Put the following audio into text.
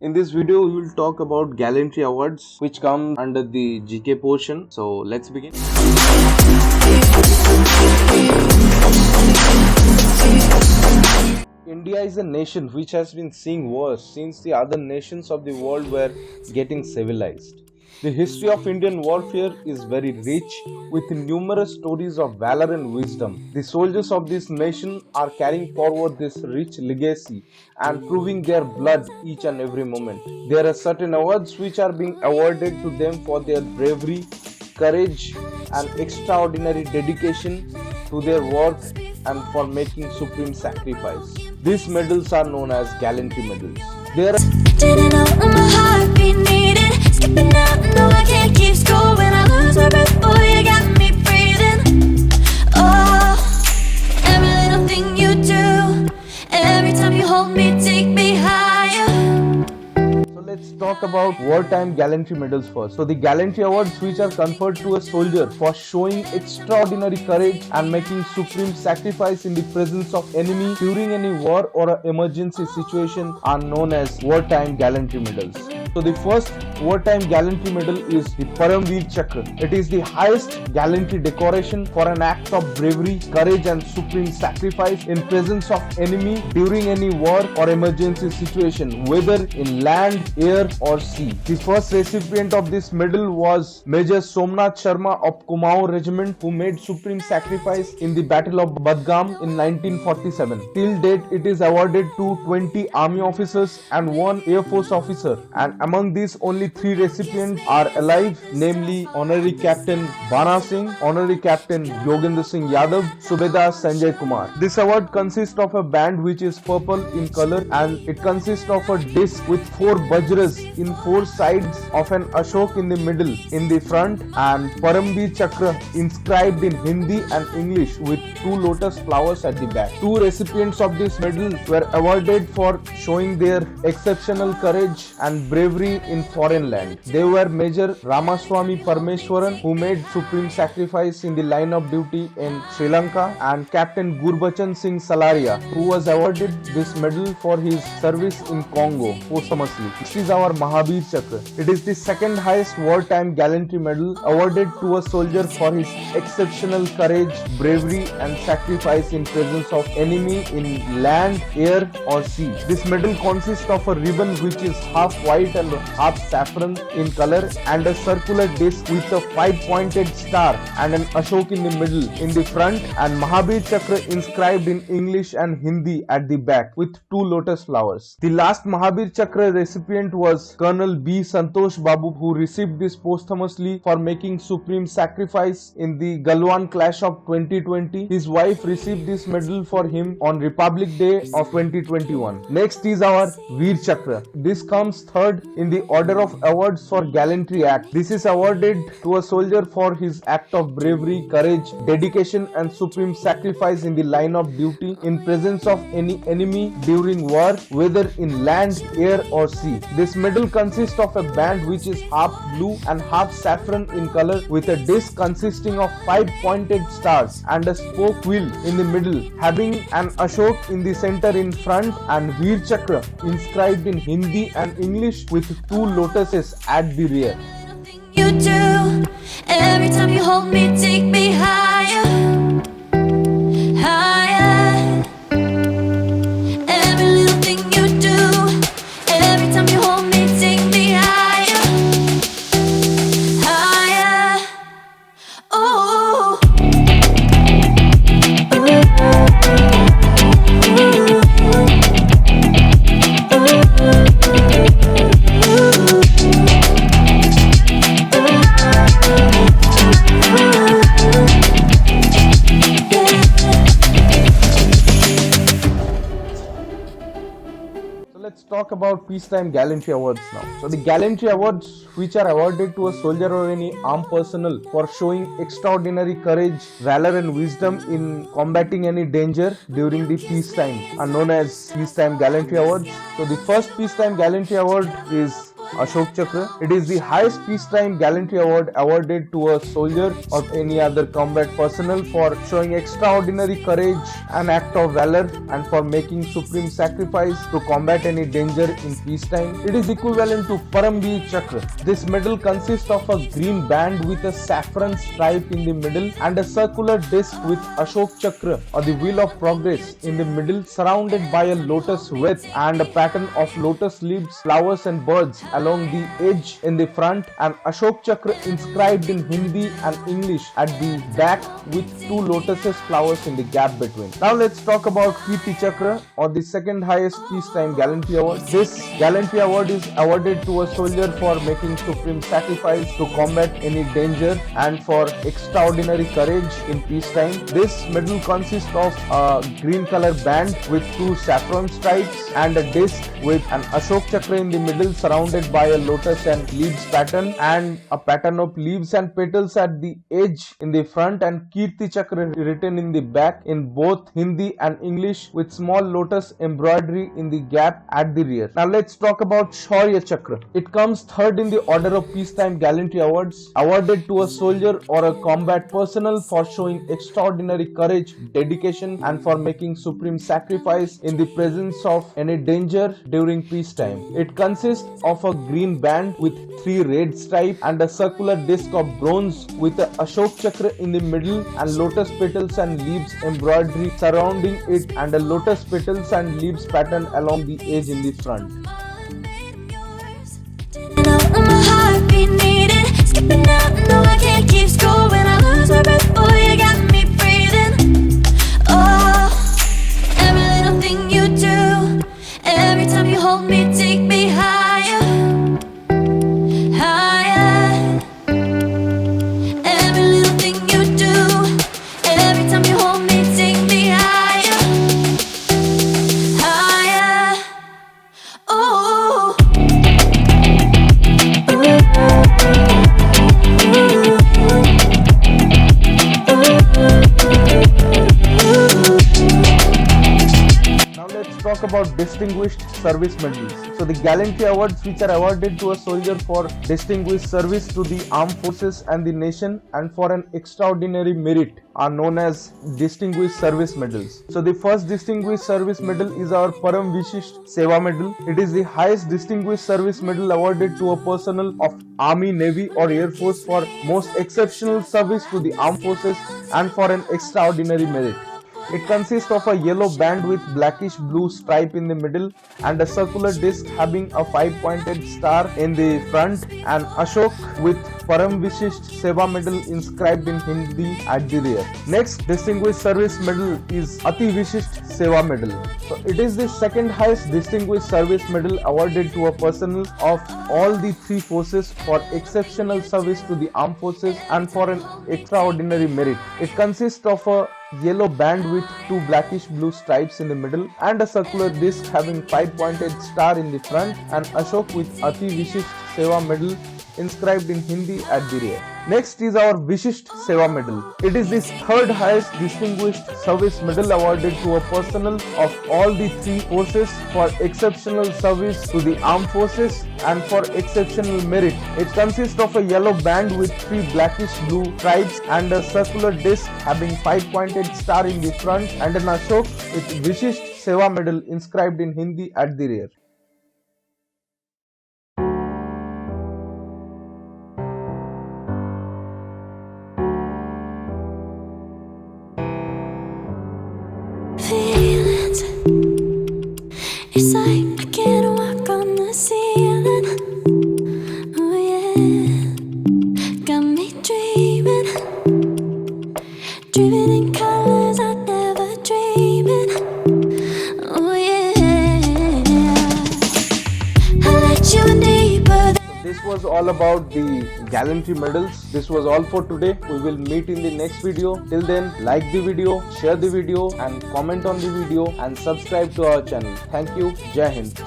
In this video, we will talk about Gallantry Awards, which come under the GK portion. So let's begin. India is a nation which has been seeing wars since the other nations of the world were getting civilized. The history of Indian warfare is very rich with numerous stories of valor and wisdom. The soldiers of this nation are carrying forward this rich legacy and proving their blood each and every moment. There are certain awards which are being awarded to them for their bravery, courage, and extraordinary dedication to their work and for making supreme sacrifice. These medals are known as Gallantry medals. There are didn't know my heartbeat needed skipping out, no I can't keep score when I lose my breath, boy you got me breathing. Oh, every little thing you do, every time you hold me, take me higher. So let's talk about wartime gallantry medals first. So the gallantry awards which are conferred to a soldier for showing extraordinary courage and making supreme sacrifice in the presence of enemy during any war or an emergency situation are known as wartime gallantry medals. So the first wartime gallantry medal is the Paramveer Chakra. It is the highest gallantry decoration for an act of bravery, courage and supreme sacrifice in presence of enemy during any war or emergency situation, whether in land, air or sea. The first recipient of this medal was Major Somnath Sharma of Kumaon Regiment, who made supreme sacrifice in the Battle of Budgam in 1947. Till date, it is awarded to 20 army officers and 1 air force officer, and among these only 3 recipients are alive, namely Honorary Captain Bana Singh, Honorary Captain Yogendra Singh Yadav, Subedar Sanjay Kumar. This award consists of a band which is purple in color, and it consists of a disc with 4 bajras in 4 sides of an Ashok in the middle in the front, and Paramveer Chakra inscribed in Hindi and English with 2 lotus flowers at the back. 2 recipients of this medal were awarded for showing their exceptional courage and bravery in foreign land. They were Major Ramaswamy Parmeshwaran, who made supreme sacrifice in the line of duty in Sri Lanka, and Captain Gurbachan Singh Salaria, who was awarded this medal for his service in Congo posthumously. This is our Mahavir Chakra. It is the second highest wartime gallantry medal awarded to a soldier for his exceptional courage, bravery and sacrifice in presence of enemy in land, air or sea. This medal consists of a ribbon which is half white and half saffron in color, and a circular disc with a 5-pointed star and an Ashok in the middle in the front, and Mahavir Chakra inscribed in English and Hindi at the back with 2 lotus flowers. The last Mahavir Chakra recipient was Colonel B. Santosh Babu, who received this posthumously for making supreme sacrifice in the Galwan clash of 2020. His wife received this medal for him on Republic Day of 2021. Next is our Veer Chakra. This comes third in the order of awards for gallantry act. This is awarded to a soldier for his act of bravery, courage, dedication and supreme sacrifice in the line of duty in presence of any enemy during war, whether in land, air or sea. This medal consists of a band which is half blue and half saffron in color, with a disc consisting of 5 pointed stars and a spoke wheel in the middle, having an Ashok in the center in front, and Veer Chakra inscribed in Hindi and English with 2 lotuses at the rear. You do, every time you hold me, take me higher, higher. Every little thing you do, every time you hold me, take me higher, higher. Oh, Let's talk about peacetime gallantry awards now. So the gallantry awards which are awarded to a soldier or any armed personnel for showing extraordinary courage, valor and wisdom in combating any danger during the peacetime are known as peacetime gallantry awards. So the first peacetime gallantry award is Ashok Chakra. It is the highest peacetime gallantry award awarded to a soldier or any other combat personnel for showing extraordinary courage, an act of valor, and for making supreme sacrifice to combat any danger in peacetime. It is equivalent to Paramveer Chakra. This medal consists of a green band with a saffron stripe in the middle and a circular disc with Ashok Chakra or the wheel of progress in the middle, surrounded by a lotus wreath and a pattern of lotus leaves, flowers and birds along the edge in the front, and Ashok Chakra inscribed in Hindi and English at the back with two lotuses flowers in the gap between. Now let's talk about Kirti Chakra, or the second highest peacetime gallantry award. This gallantry award is awarded to a soldier for making supreme sacrifice to combat any danger and for extraordinary courage in peacetime. This medal consists of a green color band with two saffron stripes and a disc with an Ashok Chakra in the middle, surrounded by a lotus and leaves pattern and a pattern of leaves and petals at the edge in the front, and Kirti Chakra written in the back in both Hindi and English with small lotus embroidery in the gap at the rear. Now let's talk about Shaurya Chakra. It comes third in the order of peacetime gallantry awards, awarded to a soldier or a combat personnel for showing extraordinary courage, dedication, and for making supreme sacrifice in the presence of any danger during peacetime. It consists of a green band with three red stripes and a circular disc of bronze with a Ashok Chakra in the middle and lotus petals and leaves embroidery surrounding it and a lotus petals and leaves pattern along the edge in the front. My heart be needed, skipping out, no I can't keep score when I lose my breath, boy you got me breathing. Oh, every little thing you do, every time you hold me, take me higher, higher. Every little thing you do, every time you hold me, take me higher, higher. Oh. Now let's talk about distinguished service medals. So the gallantry awards which are awarded to a soldier for distinguished service to the armed forces and the nation and for an extraordinary merit are known as distinguished service medals. So the first distinguished service medal is our Param Vishisht Seva medal. It is the highest distinguished service medal awarded to a personnel of Army, Navy or Air Force for most exceptional service to the armed forces and for an extraordinary merit. It consists of a yellow band with blackish blue stripe in the middle and a circular disc having a 5-pointed star in the front, and Ashok with Param Vishisht Seva medal inscribed in Hindi at the rear. Next distinguished service medal is Ati Vishisht Seva medal. So it is the second highest distinguished service medal awarded to a personnel of all the three forces for exceptional service to the armed forces and for an extraordinary merit. It consists of a yellow band with two blackish blue stripes in the middle and a circular disc having 5-pointed star in the front, and Ashok with Ati Vishisht Seva medal inscribed in Hindi at the rear. Next is our Vishisht Seva medal. It is the third highest distinguished service medal awarded to a personnel of all the three forces for exceptional service to the armed forces and for exceptional merit. It consists of a yellow band with three blackish blue stripes and a circular disc having 5-pointed star in the front and an Ashok with Vishisht Seva medal inscribed in Hindi at the rear. Feelings, it's like I can't walk on the ceiling. Oh yeah, got me dreaming, dreaming in colors I never dreamed in. Oh yeah, I let you in deeper. This was all about the gallantry medals. This was all for today. We will meet in the next video. Till then, like the video, share the video and comment on the video and subscribe to our channel. Thank you. Jai Hind.